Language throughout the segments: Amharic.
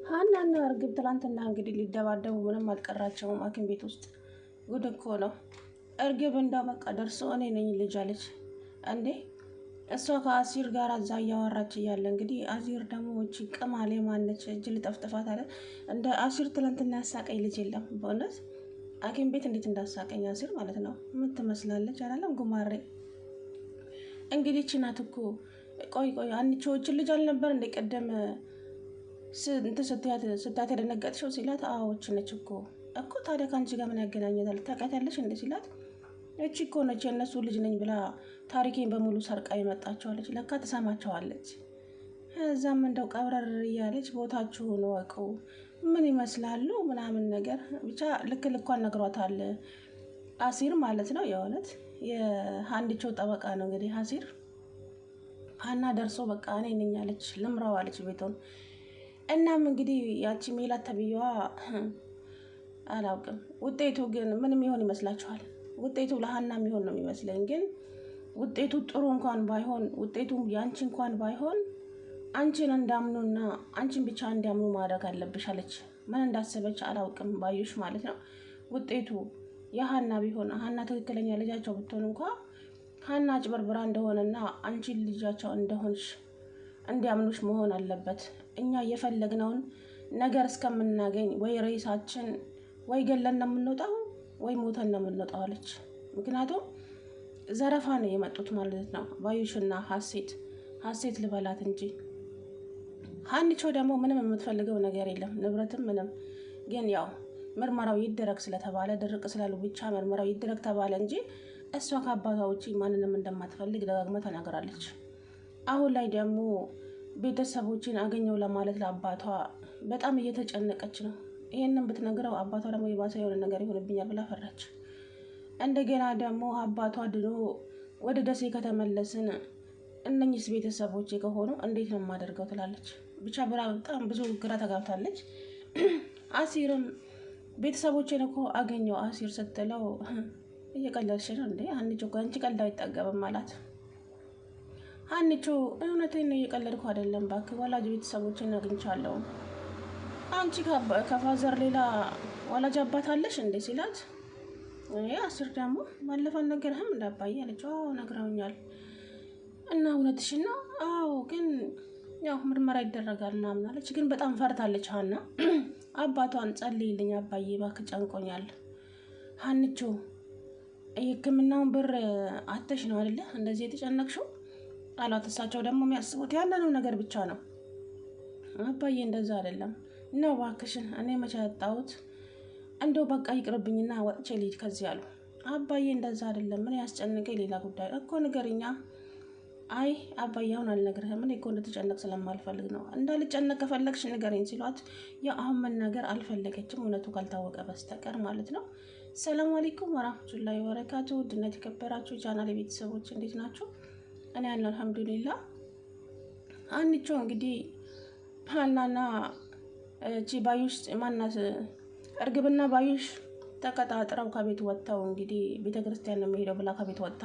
ሀናና እርግብ ትላንትና እንግዲህ ሊደባደቡ ምንም አልቀራቸውም። ሐኪም ቤት ውስጥ ጉድ እኮ ነው። እርግብ እንዳው በቃ ደርሶ እኔ ነኝ ልጅ አለች እንዴ። እሷ ከአሲር ጋር እዛ እያወራች እያለ እንግዲህ አሲር ደግሞ እቺ ቅማሌ ማነች እጅ ልጠፍጥፋት አለ። እንደ አሲር ትላንትና ያሳቀኝ ልጅ የለም በእውነት ሐኪም ቤት እንዴት እንዳሳቀኝ አሲር ማለት ነው። ምን ትመስላለች አላለም ጉማሬ። እንግዲህ እቺ ናት እኮ ቆይ አንቺዎችን ልጅ አልነበር እንደ ቀደም እንትን ስታት የደነገጥሽው ሲላት፣ አዎች ነች እኮ ታዲያ ከአንቺ ጋር ምን ያገናኘታል ታውቂያታለሽ እንደ ሲላት፣ እቺ እኮ ነች የእነሱ ልጅ ነኝ ብላ ታሪኬን በሙሉ ሰርቃ ይመጣቸዋለች። ለካ ትሰማቸዋለች። እዛም እንደው ቀብረር እያለች ቦታችሁን ወቁ ምን ይመስላሉ ምናምን ነገር ብቻ ልክ ልኳን ነግሯታል አሲር ማለት ነው። የእውነት የሀንዲቾ ጠበቃ ነው እንግዲህ አሲር። ሀና ደርሶ በቃ እኔ ነኝ አለች፣ ልምራው አለች ቤቱን። እናም እንግዲህ ያቺ ሜላት ተብዬዋ አላውቅም ውጤቱ ግን ምንም ይሆን ይመስላችኋል? ውጤቱ ለሀና የሚሆን ነው የሚመስለኝ። ግን ውጤቱ ጥሩ እንኳን ባይሆን ውጤቱ ያንቺ እንኳን ባይሆን አንቺን እንዳምኑና አንቺን ብቻ እንዲያምኑ ማድረግ አለብሽ አለች። ምን እንዳሰበች አላውቅም ባዩሽ ማለት ነው። ውጤቱ የሀና ቢሆን ሀና ትክክለኛ ልጃቸው ብትሆን እንኳ ሀና አጭበርብራ እንደሆነና አንቺን ልጃቸው እንደሆንሽ እንዲያምኑሽ መሆን አለበት። እኛ የፈለግነውን ነገር እስከምናገኝ ወይ ሬሳችን ወይ ገለን ነው የምንወጣው ወይ ሞተን ነው የምንወጣው አለች። ምክንያቱም ዘረፋ ነው የመጡት ማለት ነው ባዩሽና ሀሴት ልበላት እንጂ ሀኒቾ ደግሞ ምንም የምትፈልገው ነገር የለም ንብረትም ምንም። ግን ያው ምርመራው ይደረግ ስለተባለ ድርቅ ስላሉ ብቻ ምርመራው ይደረግ ተባለ እንጂ እሷ ከአባቷ ውጪ ማንንም እንደማትፈልግ ደጋግማ ተናግራለች። አሁን ላይ ደግሞ ቤተሰቦችን አገኘው ለማለት ለአባቷ በጣም እየተጨነቀች ነው። ይህንን ብትነግረው አባቷ ደግሞ የባሰ የሆነ ነገር ይሆንብኛል ብላ ፈራች። እንደገና ደግሞ አባቷ ድኖ ወደ ደሴ ከተመለስን እነኝስ ቤተሰቦች ከሆኑ እንዴት ነው የማደርገው ትላለች። ብቻ በጣም ብዙ ግራ ተጋብታለች። አሲርም ቤተሰቦችን እኮ አገኘው አሲር ስትለው እየቀለድሽ ነው እንዴ ሀኒቾ አንቺ ቀልድ አይጠገብም አላት። ሀኒቾ እውነቴን ነው እየቀለድኩ አይደለም እባክህ ወላጅ ቤተሰቦችን አግኝቻለሁ። አንቺ ከፋዘር ሌላ ወላጅ አባት አለሽ እንዴ ሲላት፣ አሲር ደግሞ ባለፈው ነገርህም እንዳባዬ አለችው። አዎ ነግረውኛል። እና እውነትሽን ነው? አዎ ግን ያው ምርመራ ይደረጋል ምናምን አለች። ግን በጣም ፈርታለች ሀና። አባቷን ጸልይልኝ አባዬ እባክህ ጨንቆኛል። ሀኒቾ የሕክምናውን ብር አተሽ ነው አይደለ እንደዚህ የተጨነቅሽው አሏት። እሳቸው ደግሞ የሚያስቡት ያለነው ነገር ብቻ ነው። አባዬ እንደዛ አይደለም ነው እባክሽን፣ እኔ መቼ ያጣሁት እንደው በቃ ይቅርብኝና ወጥቼ ልሂድ ከዚህ አሉ። አባዬ እንደዛ አይደለም ምን ያስጨንቀኝ ሌላ ጉዳይ እኮ ንገሪኛ። አይ አባዬ አሁን አልነግርህም እኔ እኮ እንድትጨነቅ ስለማልፈልግ ነው። እንዳልጨነቅ ከፈለግሽ ንገረኝ ሲሏት ያው አሁን መናገር አልፈለገችም እውነቱ ካልታወቀ በስተቀር ማለት ነው። ሰላም አለይኩም ወራህመቱላሂ ወበረካቱ። ውድና የተከበራችሁ ቻናል ቤተሰቦች እንዴት ናችሁ? እኔ ያለው አልሐምዱሊላህ። ሀኒቾ እንግዲህ ሀናና እቺ ባዩሽ ማናት እርግብና ባዩሽ ተቀጣጥረው ከቤት ወጥተው እንግዲህ ቤተክርስቲያን ነው የሚሄደው ብላ ከቤት ወጥታ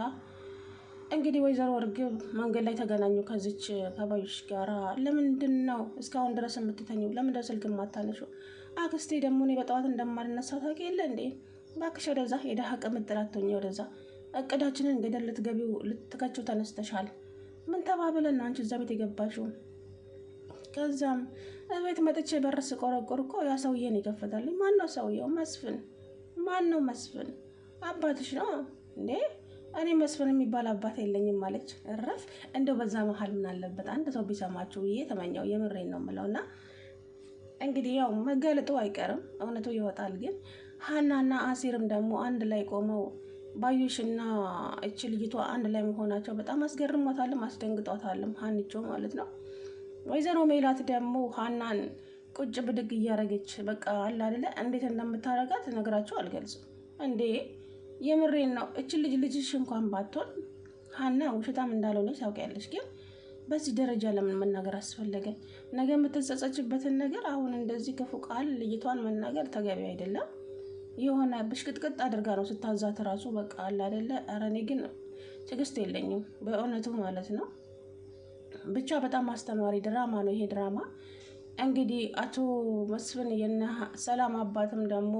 እንግዲህ ወይዘሮ እርግብ መንገድ ላይ ተገናኙ ከዚች ከባዩሽ ጋራ። ለምንድን ነው እስካሁን ድረስ የምትተኙው? ለምን ስልክ የማታነሺው? አክስቴ ደግሞ እኔ በጠዋት እንደማልነሳ ታውቂ የለ እንዴ? እባክሽ ወደዛ ሄደህ ቅምጥል አትሆኚ። ወደዛ እቅዳችንን ገደል ልትገቢው ልትከችው ተነስተሻል። ምን ተባብለን ነው አንቺ እዛ ቤት የገባሽው? ከዛም እቤት መጥቼ በር ስቆረቆር እኮ ያ ሰውዬ ነው የከፈተልኝ። ማን ነው ሰውዬው? መስፍን። ማን ነው መስፍን? አባትሽ ነው እንዴ? እኔ መስፍን የሚባል አባት የለኝም ማለች። እረፍ። እንደው በዛ መሀል ምን አለበት አንድ ሰው ቢሰማችሁ ብዬ ተመኘው። የምሬን ነው የምለው። እና እንግዲህ ያው መጋለጡ አይቀርም እውነቱ ይወጣል። ግን ሀናና አሲርም ደግሞ አንድ ላይ ቆመው ባዩሽና እቺ ልጅቷ አንድ ላይ መሆናቸው በጣም አስገርሟታልም አስደንግጧታልም ሀኒቾ ማለት ነው። ወይዘሮ ሜላት ደግሞ ሀናን ቁጭ ብድግ እያደረገች በቃ አለ አይደለ እንዴት እንደምታረጋት ነግራቸው አልገልጽም። እንዴ የምሬን ነው። እቺ ልጅሽ እንኳን ባትሆን ሀና ውሸታም እንዳልሆነች ታውቂያለሽ። ግን በዚህ ደረጃ ለምን መናገር አስፈለገ? ነገ የምትጸጸችበትን ነገር አሁን እንደዚህ ክፉ ቃል ልጅቷን መናገር ተገቢ አይደለም። የሆነ ብሽቅጥቅጥ አድርጋ ነው ስታዛት ራሱ በቃ አለ አይደለ። ኧረ እኔ ግን ትዕግስት የለኝም በእውነቱ ማለት ነው። ብቻ በጣም አስተማሪ ድራማ ነው ይሄ ድራማ። እንግዲህ አቶ መስፍን የነ ሰላም አባትም ደግሞ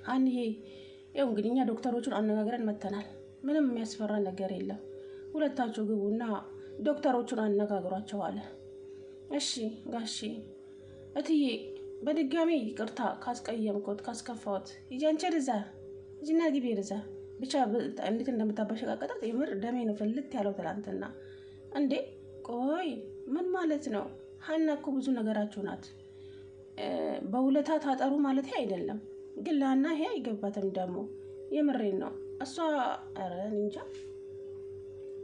አንዬ ያው እንግዲህ እኛ ዶክተሮቹን አነጋግረን መተናል። ምንም የሚያስፈራ ነገር የለም። ሁለታችሁ ግቡና ዶክተሮቹን አነጋግሯቸው አለ። እሺ ጋሺ እትዬ በድጋሚ ይቅርታ ካስቀየምኩት ካስከፋሁት ሂጂ አንቺ ርዛ ሂጂና ግቢ ርዛ ብቻ እንዴት እንደምታበሸቃቀጣት የምር ደሜ ነው ፍልት ያለው ትላንትና። እንዴ ቆይ ምን ማለት ነው? ሀና እኮ ብዙ ነገራችሁ ናት። በውለታ ታጠሩ ማለት አይደለም፣ ግን ለሀና ይሄ አይገባትም። ደግሞ የምሬን ነው። እሷ ኧረ እንጃ።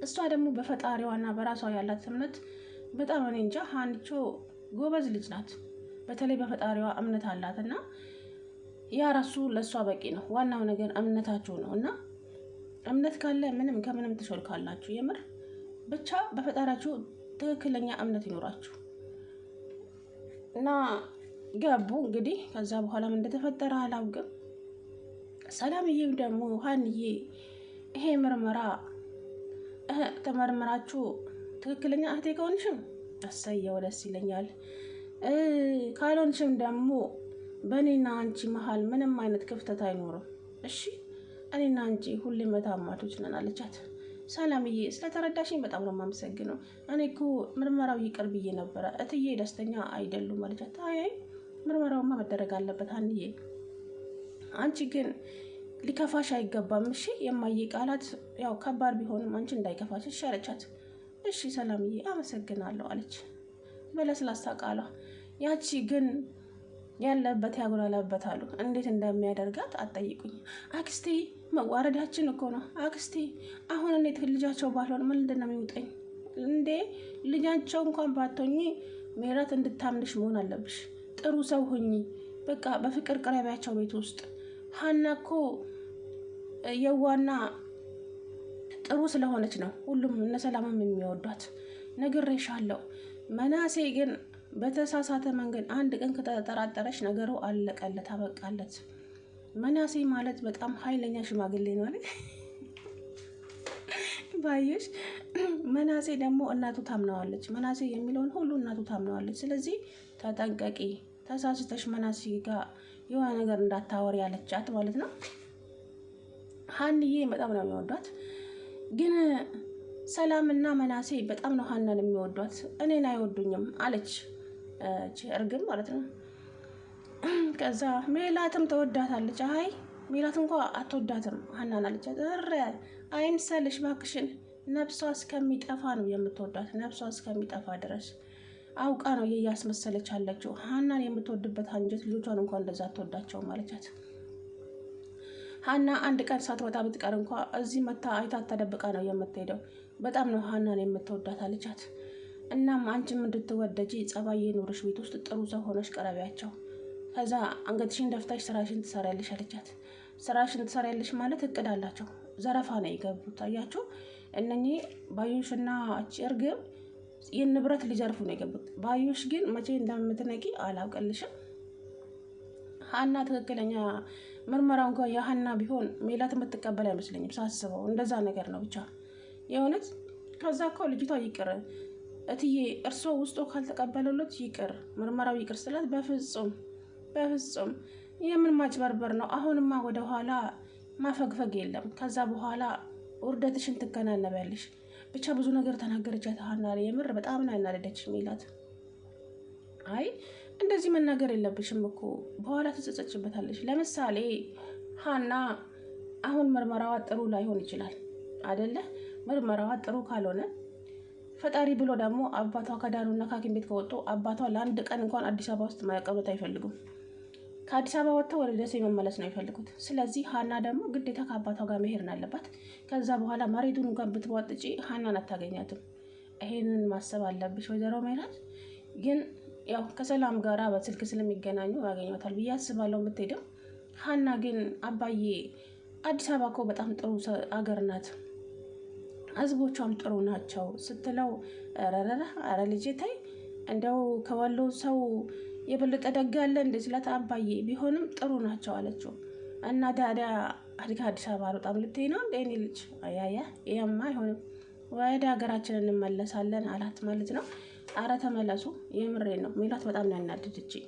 እሷ ደግሞ በፈጣሪዋና በራሷ ያላት እምነት በጣም እኔ እንጃ። ሀንቾ ጎበዝ ልጅ ናት። በተለይ በፈጣሪዋ እምነት አላት እና ያ ራሱ ለእሷ በቂ ነው። ዋናው ነገር እምነታችሁ ነው እና እምነት ካለ ምንም ከምንም ትሾልካላችሁ። የምር ብቻ በፈጣሪያችሁ ትክክለኛ እምነት ይኖራችሁ እና ገቡ። እንግዲህ ከዛ በኋላ ምን እንደተፈጠረ አላውቅም። ሰላምዬም ደግሞ ሀንዬ ይሄ ምርመራ ተመርምራችሁ ትክክለኛ እህቴ ከሆንሽም እሰየው ደስ ይለኛል፣ ካልሆንሽም ደግሞ በእኔና አንቺ መሀል ምንም አይነት ክፍተት አይኖርም። እሺ እኔና አንቺ ሁሌም በታማቾች ነን አለቻት። ሰላምዬ ስለተረዳሽኝ በጣም ነው የማመሰግነው። እኔ እኮ ምርመራው ይቅር ብዬ ነበረ፣ እትዬ ደስተኛ አይደሉም አለቻት። አይ ምርመራውማ መደረግ አለበት ሀንዬ፣ አንቺ ግን ሊከፋሽ አይገባም። እሺ የማየ ቃላት ያው ከባድ ቢሆንም አንቺ እንዳይከፋሽ እሺ አለቻት። እሺ ሰላምዬ አመሰግናለሁ አለች በለስላሳ ቃሏ። ያቺ ግን ያለበት ያጉላላበት አሉ። እንዴት እንደሚያደርጋት አትጠይቁኝ። አክስቴ መዋረዳችን እኮ ነው አክስቴ። አሁን እኔ ልጃቸው ባልሆን ምንድን ነው የሚውጠኝ እንዴ? ልጃቸው እንኳን ባትሆኚ ሜላት እንድታምንሽ መሆን አለብሽ። ጥሩ ሰው ሁኚ። በቃ በፍቅር ቅረቢያቸው ቤት ውስጥ። ሀና እኮ የዋና ጥሩ ስለሆነች ነው ሁሉም እነ ሰላምም የሚወዷት። ነግሬሻለሁ። መናሴ ግን በተሳሳተ መንገድ አንድ ቀን ከተጠራጠረች ነገሩ አለቀለት፣ አበቃለት። መናሴ ማለት በጣም ኃይለኛ ሽማግሌ ነው አለ ባየሽ። መናሴ ደግሞ እናቱ ታምነዋለች። መናሴ የሚለውን ሁሉ እናቱ ታምነዋለች። ስለዚህ ተጠንቀቂ፣ ተሳስተሽ መናሴ ጋር የሆነ ነገር እንዳታወሪ ያለቻት ማለት ነው። ሀንዬ በጣም ነው የሚወዷት፣ ግን ሰላምና መናሴ በጣም ነው ሀናን የሚወዷት፣ እኔን አይወዱኝም አለች እርግብ ማለት ነው። ከዛ ሜላትም ተወዳታለች። አይ ሜላት እንኳ አትወዳትም ሀናን አለቻት። ኧረ አይምሰልሽ ባክሽን፣ ነብሷ እስከሚጠፋ ነው የምትወዳት፣ ነብሷ እስከሚጠፋ ድረስ አውቃ ነው እያስመሰለች አለችው። ሀናን የምትወድበት አንጀት ልጆቿን እንኳ እንደዛ አትወዳቸውም አለቻት። ሀና አንድ ቀን ሳትወጣ ብትቀር እንኳ እዚህ መታ አይታት ተደብቃ ነው የምትሄደው። በጣም ነው ሀናን የምትወዳት አለቻት። እናም አንቺም እንድትወደጂ ጸባዬ ኑርሽ፣ ቤት ውስጥ ጥሩ ሰው ሆነሽ ቀረቢያቸው። ከዛ አንገትሽን ደፍታሽ ስራሽን ትሰሪያለሽ አለቻት። ስራሽን ትሰሪያለሽ ማለት እቅድ አላቸው። ዘረፋ ነው የገቡት። አያችሁ፣ እነኚህ ባዩሽና እርግብ የንብረት ሊዘርፉ ነው የገቡት። ባዩሽ ግን መቼ እንደምትነቂ አላውቅልሽም። ሀና ትክክለኛ ምርመራው እንኳ የሀና ቢሆን ሜላት የምትቀበል አይመስለኝም ሳስበው። እንደዛ ነገር ነው ብቻ የእውነት። ከዛ እኮ ልጅቷ ይቅር እትዬ እርስዎ ውስጡ ካልተቀበሉለት ይቅር ምርመራው ይቅር ስላት፣ በፍጹም በፍጹም የምን ማጭበርበር ነው? አሁንማ ወደ ኋላ ማፈግፈግ የለም። ከዛ በኋላ ውርደትሽን ትከናነቢያለሽ። ብቻ ብዙ ነገር ተናገረቻት ሀና። የምር በጣም ነው ያናደደች ሜላት። አይ እንደዚህ መናገር የለብሽም እኮ በኋላ ትጸጸችበታለሽ። ለምሳሌ ሀና አሁን ምርመራዋ ጥሩ ላይሆን ይችላል አይደለ? ምርመራዋ ጥሩ ካልሆነ ፈጣሪ ብሎ ደግሞ አባቷ ከዳኑና ከሐኪም ቤት ከወጡ አባቷ ለአንድ ቀን እንኳን አዲስ አበባ ውስጥ መቀመጥ አይፈልጉም። ከአዲስ አበባ ወጥተው ወደ ደሴ መመለስ ነው የሚፈልጉት። ስለዚህ ሀና ደግሞ ግዴታ ከአባቷ ጋር መሄድ አለባት። ከዛ በኋላ መሬቱን እንኳን ብትቧጥጪ ሀናን አታገኛትም። ይሄንን ማሰብ አለብሽ ወይዘሮ ሜላት። ግን ያው ከሰላም ጋራ በስልክ ስለሚገናኙ ያገኘታል ብዬ አስባለሁ የምትሄደው። ሀና ግን አባዬ አዲስ አበባ እኮ በጣም ጥሩ አገር ናት፣ ህዝቦቿም ጥሩ ናቸው ስትለው፣ ኧረ ልጄ ተይ እንደው ከወሎ ሰው የበለጠ ደግ አለ እንደ ስላት፣ አባዬ ቢሆንም ጥሩ ናቸው አለችው። እና ታዲያ አዲስ አበባ አልወጣም ልትይ ነው እንደ እኔ ልጅ? አያያ ይሄማ አይሆንም፣ ወደ ሀገራችን እንመለሳለን አላት ማለት ነው። አረ ተመለሱ። የምሬን ነው። ሜላት በጣም ነው ያናደደችኝ።